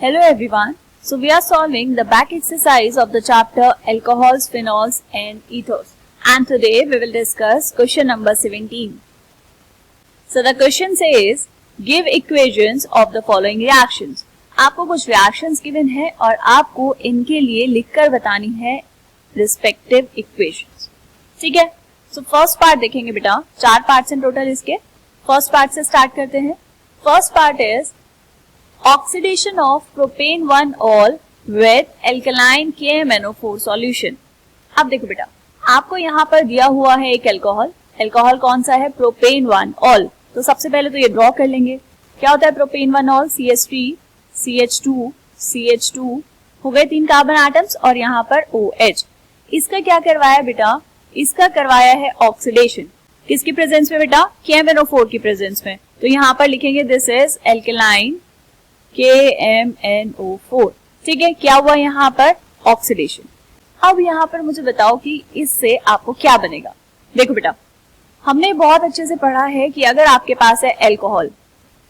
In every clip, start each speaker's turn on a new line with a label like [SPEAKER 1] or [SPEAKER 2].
[SPEAKER 1] Hello everyone. So we are solving the back exercise of the chapter alcohols, phenols and ethers. And today we will discuss question number 17. So the question says give equations of the following reactions. आपको कुछ reactions given है और आपको इनके लिए लिखकर बतानी है respective equations. ठीक है? So first part देखेंगे बेटा, 4 parts हैं total इसके. First part से start करते हैं. First part is oxidation of propene 1-ऑल विद एल्कलाइन KMnO4 सॉल्यूशन. अब देखो बेटा, आपको यहाँ पर दिया हुआ है एक अल्कोहल. अल्कोहल कौन सा है? प्रोपेन 1-ऑल. तो सबसे पहले तो ये ड्रॉ कर लेंगे. क्या होता है प्रोपेन 1-ऑल? CH3 CH2 CH2 हो गए 3 कार्बन एटम्स और यहाँ पर OH. इसका क्या करवाया बेटा? इसका करवाया है ऑक्सीडेशन. किसकी प्रेजेंस में बेटा? KMnO4 की प्रेजेंस में. तो यहाँ पर लिखेंगे दिस इज एल्कलाइन KMnO4. ठीक है, क्या हुआ यहाँ पर? ऑक्सीडेशन. अब यहाँ पर मुझे बताओ कि इससे आपको क्या बनेगा. देखो बेटा, हमने बहुत अच्छे से पढ़ा है कि अगर आपके पास है अल्कोहल,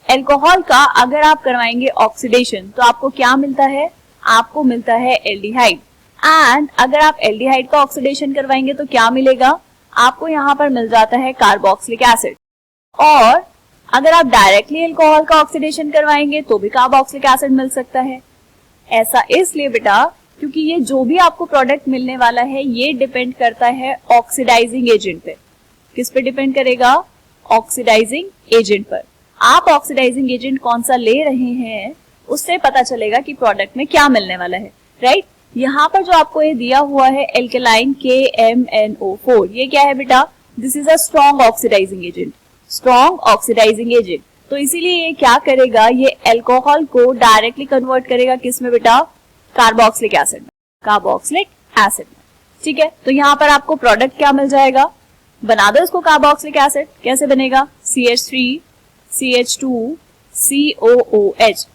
[SPEAKER 1] अल्कोहल का अगर आप करवाएंगे ऑक्सीडेशन तो आपको क्या मिलता है? आपको मिलता है एल्डिहाइड. एंड अगर आप एल्डिहाइड का ऑक्सीडेशन करवाएंगे तो क्या मिलेगा? आपको यहाँ पर मिल जाता है कार्बोक्सिलिक एसिड. और अगर आप डायरेक्टली अल्कोहल का ऑक्सीडेशन करवाएंगे तो भी कार्बोक्सिलिक एसिड मिल सकता है. ऐसा इसलिए बेटा क्योंकि ये जो भी आपको प्रोडक्ट मिलने वाला है ये डिपेंड करता है ऑक्सीडाइजिंग एजेंट पे. किस पे डिपेंड करेगा? ऑक्सीडाइजिंग एजेंट पर. आप ऑक्सीडाइजिंग एजेंट कौन सा ले रहे हैं उससे पता चलेगा कि प्रोडक्ट में क्या मिलने वाला है. राइट? यहाँ पर जो आपको ये दिया हुआ है एल्कलाइन KMnO4, ये क्या है बेटा? This is a strong oxidising agent. Strong oxidising agent. तो इसीलिए ये क्या करेगा? ये अल्कोहल को डायरेक्टली कन्वर्ट करेगा किस में बेटा? कार्बोक्सिलिक एसिड में. कार्बोक्सिलिक एसिड में. ठीक है, तो यहाँ पर आपको प्रोडक्ट क्या मिल जाएगा? बना दो इसको कार्बोक्सिलिक एसिड. कैसे बनेगा? CH3 CH2 COOH.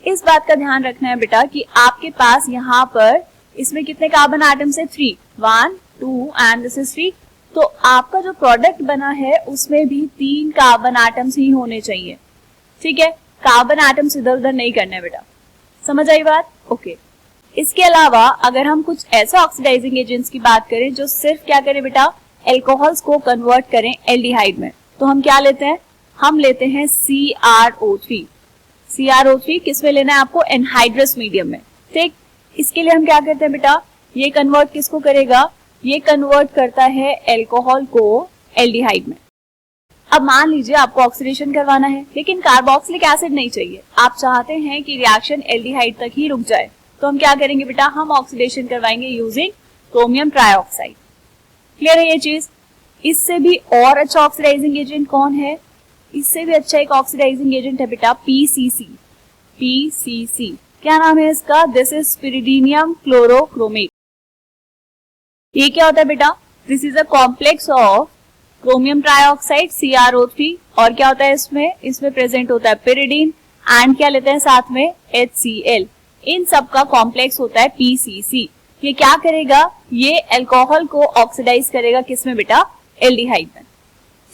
[SPEAKER 1] इस बात का ध्यान रखना है बेटा कि आपके पास यहाँ पर इसमें कितने कार्बन एटम्स है? 3. 1 2 एंड दिस इज 3. तो आपका जो प्रोडक्ट बना है उसमें भी 3 कार्बन एटम्स ही होने चाहिए. ठीक है, कार्बन एटम्स इधर उधर नहीं करने बेटा. समझ आई बात? ओके. इसके अलावा अगर हम कुछ ऐसा ऑक्सीडाइजिंग एजेंट्स की बात करें जो सिर्फ क्या करें बेटा? अल्कोहल्स को कन्वर्ट करें एल्डिहाइड में, तो हम क्या लेते हैं? हम लेते हैं CrO3. CrO3 किस में लेना है आपको? एनहाइड्रस मीडियम में. ठीक, इसके लिए हम क्या करते हैं बेटा? ये कन्वर्ट किसको करेगा? ये कन्वर्ट करता है अल्कोहल को एल्डिहाइड में. अब मान लीजिए आपको ऑक्सीडेशन करवाना है लेकिन कार्बोक्सिलिक एसिड नहीं चाहिए. आप चाहते हैं कि रिएक्शन एल्डिहाइड तक ही रुक जाए, तो हम क्या करेंगे बेटा? हम ऑक्सीडेशन करवाएंगे यूजिंग क्रोमियम ट्राइऑक्साइड. क्लियर है ये चीज? इससे भी और अच्छा ऑक्सीडाइजिंग एजेंट कौन है? इससे भी अच्छा एक ऑक्सीडाइजिंग एजेंट है बेटा PCC. PCC क्या नाम है इसका? This is pyridinium chlorochromate. ये क्या होता है बेटा? This is a complex of chromium trioxide CrO3 और क्या होता है इसमें? इसमें प्रेजेंट होता है पिरिडीन एंड क्या लेते हैं साथ में? HCl. इन सब का कॉम्प्लेक्स होता है PCC. ये क्या करेगा? ये अल्कोहल को ऑक्सीडाइज करेगा किसमें बेटा? एल्डिहाइड में.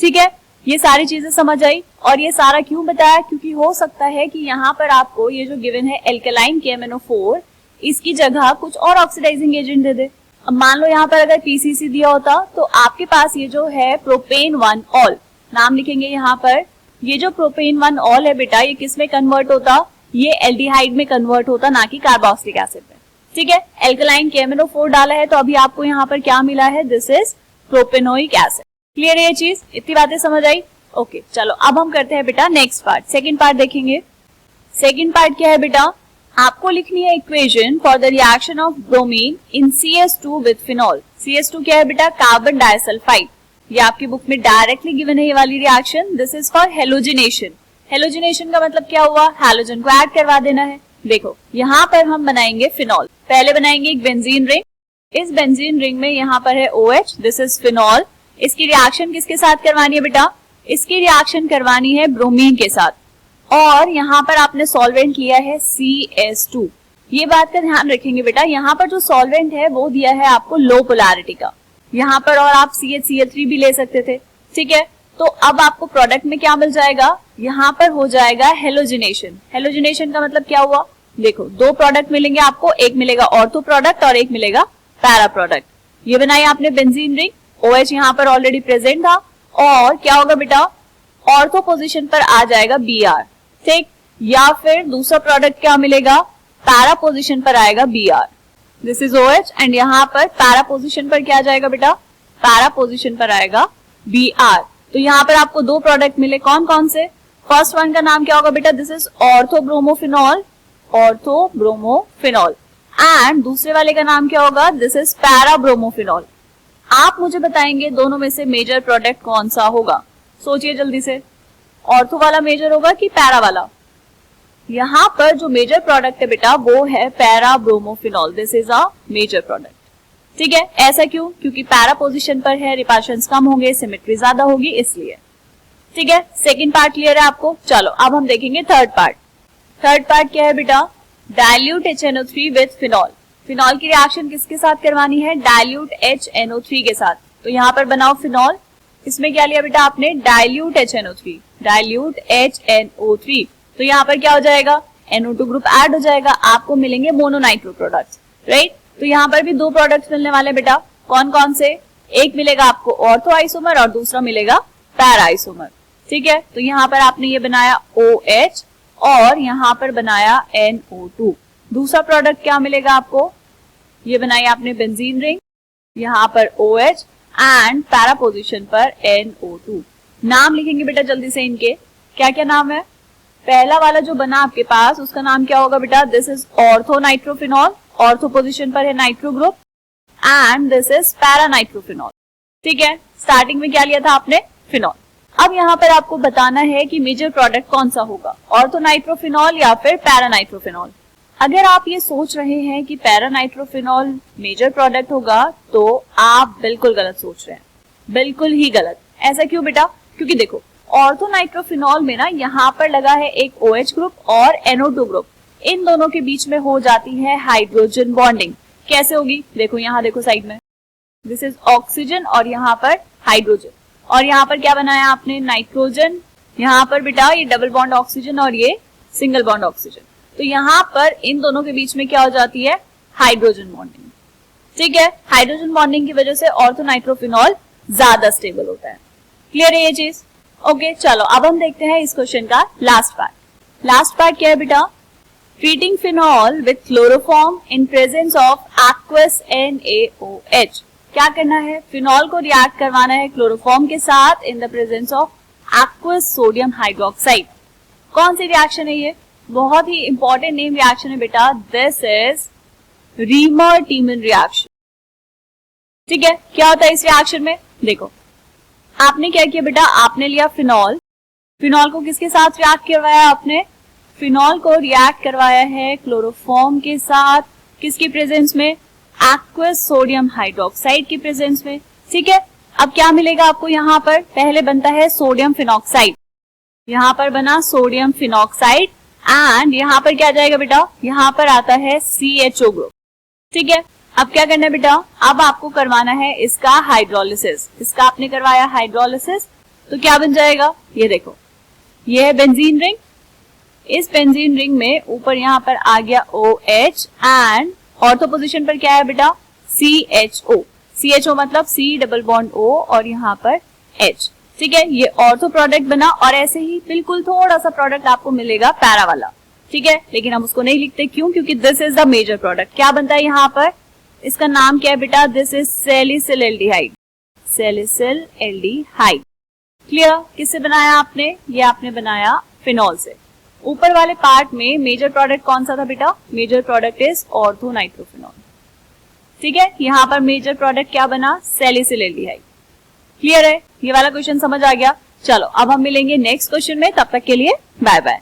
[SPEAKER 1] ठीक है, ये सारी चीजें समझ आई. और ये सारा क्यों बताया? क्योंकि हो सकता है कि यहाँ पर आपको ये जो गिवन है एल्कलाइन KMnO4 इसकी जगह कुछ और ऑक्सीडाइजिंग एजेंट दे दे. अब मान लो यहाँ पर अगर PCC दिया होता तो आपके पास ये जो है प्रोपेन 1-ऑल, नाम लिखेंगे यहाँ पर. ये जो प्रोपेन 1-ऑल है बेटा ये किस में कन्वर्ट होता? ये एल्डिहाइड में कन्वर्ट होता, ना कि कार्बोक्सिलिक एसिड में. ठीक है, एल्कलाइन KMnO4 डाला है तो अभी आपको यहाँ पर क्या मिला है? This is propanoic acid. Clear है ये चीज? इतनी बातें समझ आई? ओके, चलो अब हम करते हैं बेटा नेक्स्ट पार्ट. सेकेंड पार्ट देखेंगे. सेकेंड पार्ट क्या है बेटा? आपको लिखनी है equation for the reaction of bromine in CS2 with phenol. CS2 क्या है बेटा? Carbon disulphide. ये आपकी बुक में डायरेक्टली गिवन है ये वाली reaction. This is for halogenation. Halogenation का मतलब क्या हुआ? हैलोजन को ऐड करवा देना है. देखो यहाँ पर हम बनाएंगे फिनॉल. पहले बनाएंगे एक बेंजीन रिंग. इस बेंजीन रिंग में यहाँ पर है OH. This is phenol. इसकी रिएक्शन किसके साथ करवानी है बेटा? इसकी रिएक्शन करवानी है ब्रोमीन के साथ. और यहाँ पर आपने सॉल्वेंट लिया है CS2. ये बात का ध्यान रखेंगे बेटा, यहाँ पर जो सॉल्वेंट है वो दिया है आपको लो पोलैरिटी का. यहाँ पर और आप CH3 भी ले सकते थे. ठीक है, तो अब आपको प्रोडक्ट में क्या मिल जाएगा? यहाँ पर हो जाएगा हेलोजिनेशन. हेलोजिनेशन का मतलब क्या हुआ? देखो दो प्रोडक्ट मिलेंगे आपको, एक मिलेगा ऑर्थो प्रोडक्ट और एक मिलेगा पैरा प्रोडक्ट। ये बनाई आपने बेंजीन रिंग, OH यहाँ पर ऑलरेडी प्रेजेंट था, और क्या होगा बेटा, ऑर्थो पोजीशन पर आ जाएगा Br, ठीक। या फिर दूसरा प्रोडक्ट क्या मिलेगा, पैरा पोजीशन पर आएगा Br, this is OH, and यहाँ पर पैरा पोजीशन पर क्या जाएगा बेटा, पैरा पोजीशन पर आएगा Br। तो यहाँ पर आपको दो प्रोडक्ट मिले, कौन कौन से, फर्स्ट वन का नाम क्या होगा बेटा, दिस इज ऑर्थोब्रोमोफिनॉल, ऑर्थोब्रोमोफिनॉल, एंड दूसरे वाले का नाम क्या होगा, दिस इज पैराब्रोमोफिनॉल। आप मुझे बताएंगे दोनों में से मेजर प्रोडक्ट कौन सा होगा, सोचिए जल्दी से, ऑर्थो वाला मेजर होगा कि पैरा वाला। यहाँ पर जो मेजर प्रोडक्ट है बेटा वो है parabromophenol, this is a major product, ठीक है। ऐसा क्यों, क्योंकि पैरा पोजीशन पर है, रिपल्शंस कम होंगे, सिमेट्री ज्यादा होगी, इसलिए, ठीक है। सेकंड पार्ट क्लियर है आपको। चलो अब हम देखेंगे थर्ड पार्ट। थर्ड पार्ट क्या है बेटा, dilute HNO3 with phenol. Phenol की रिएक्शन किसके साथ करवानी है, डाइल्यूट HNO3 के साथ। तो यहाँ पर बनाओ फिनॉल, इसमें क्या लिया बेटा आपने, डाइल्यूट HNO3, डाइल्यूट HNO3। तो यहाँ पर क्या हो जाएगा, NO2 ग्रुप ऐड हो जाएगा, आपको मिलेंगे मोनोनाइट्रो प्रोडक्ट्स, राइट। तो यहाँ पर भी दो प्रोडक्ट्स मिलने वाले बेटा, कौन कौन से, एक मिलेगा आपको ऑर्थो आइसोमर और दूसरा मिलेगा पैरा आइसोमर, ठीक है। तो यहाँ पर आपने ये बनाया OH और यहाँ पर बनाया NO2। दूसरा प्रोडक्ट क्या मिलेगा आपको, ये बनाई आपने बेंजीन रिंग, यहाँ पर OH एंड पैरा पोजीशन पर NO2। नाम लिखेंगे बेटा जल्दी से इनके, क्या क्या नाम है। पहला वाला जो बना आपके पास उसका नाम क्या होगा बेटा, this is ortho nitrophenol, ortho position पर है nitro group, and this is para nitrophenol, ठीक है। स्टार्टिंग में क्या लिया था आपने, फिनॉल। अब यहाँ पर आपको बताना है कि मेजर प्रोडक्ट कौन सा होगा, ऑर्थो नाइट्रोफिनॉल या फिर पैरा नाइट्रोफिनॉल। अगर आप ये सोच रहे हैं कि पैरा नाइट्रोफिनॉल मेजर प्रोडक्ट होगा तो आप बिल्कुल गलत सोच रहे हैं, बिल्कुल ही गलत। ऐसा क्यों बेटा, क्योंकि देखो ऑर्थो नाइट्रोफिनॉल में ना यहाँ पर लगा है एक OH ग्रुप और NO2 ग्रुप, इन दोनों के बीच में हो जाती है हाइड्रोजन बॉन्डिंग। कैसे होगी, देखो यहाँ देखो साइड में, दिस इज ऑक्सीजन और यहाँ पर हाइड्रोजन, और यहाँ पर क्या बनाया आपने, नाइट्रोजन। यहाँ पर बेटा ये डबल बॉन्ड ऑक्सीजन और ये सिंगल बॉन्ड ऑक्सीजन। तो यहाँ पर इन दोनों के बीच में क्या हो जाती है, हाइड्रोजन बॉन्डिंग, ठीक है। हाइड्रोजन बॉन्डिंग की वजह से ऑर्थो नाइट्रोफिनॉल ज्यादा स्टेबल होता है। क्लियर है ये चीज, ओके। चलो अब हम देखते हैं इस क्वेश्चन का लास्ट पार्ट। लास्ट पार्ट क्या है बेटा, treating phenol with chloroform in presence of aqueous NaOH। क्या करना है, फिनॉल को रिएक्ट करवाना है क्लोरोफॉर्म के साथ in the presence of aqueous sodium hydroxide. कौन सी रिएक्शन है ये, बहुत ही इंपॉर्टेंट नेम रिएक्शन है बेटा, दिस इज रीमर-टीमन रिएक्शन, ठीक है। क्या होता है इस रिएक्शन में, देखो आपने क्या किया बेटा, आपने लिया फिनॉल, फिनॉल को किसके साथ रिएक्ट करवाया आपने, फिनॉल को रिएक्ट करवाया है क्लोरोफॉर्म के साथ, किसकी प्रेजेंस में, एक्वस सोडियम हाइड्रोक्साइड की प्रेजेंस में, ठीक है। अब क्या मिलेगा आपको, यहाँ पर पहले बनता है सोडियम फिनॉक्साइड, यहाँ पर बना सोडियम फिनॉक्साइड, एंड यहाँ पर क्या जाएगा बेटा, यहाँ पर आता है CHO ग्रुप, ठीक है। अब क्या करना है बेटा, अब आपको करवाना है इसका हाइड्रोलिसिस, इसका आपने करवाया हाइड्रोलिसिस, तो क्या बन जाएगा, ये देखो ये है बेंजीन रिंग, इस बेंजीन रिंग में ऊपर यहाँ पर आ गया OH एंड ऑर्थो पोजीशन पर क्या है बेटा, CHO, CHO मतलब C डबल बॉन्ड O और यहाँ पर H, ठीक है। ये ऑर्थो प्रोडक्ट बना, और ऐसे ही बिल्कुल थोड़ा सा प्रोडक्ट आपको मिलेगा पैरा वाला, ठीक है, लेकिन हम उसको नहीं लिखते, क्यों, क्योंकि this is the major product. क्या बनता है यहाँ पर, इसका नाम क्या है बेटा, this is salicyl aldehyde, salicyl aldehyde. Clear, किससे बनाया आपने, ये आपने बनाया फिनॉल से। ऊपर वाले पार्ट में मेजर प्रोडक्ट कौन सा था बेटा, major product is ortho nitrophenol, ठीक है। यहाँ पर मेजर प्रोडक्ट क्या बना, सैलिसिल एल्डिहाइड। क्लियर है, ये वाला क्वेश्चन समझ आ गया। चलो अब हम मिलेंगे नेक्स्ट क्वेश्चन में, तब तक के लिए बाय बाय।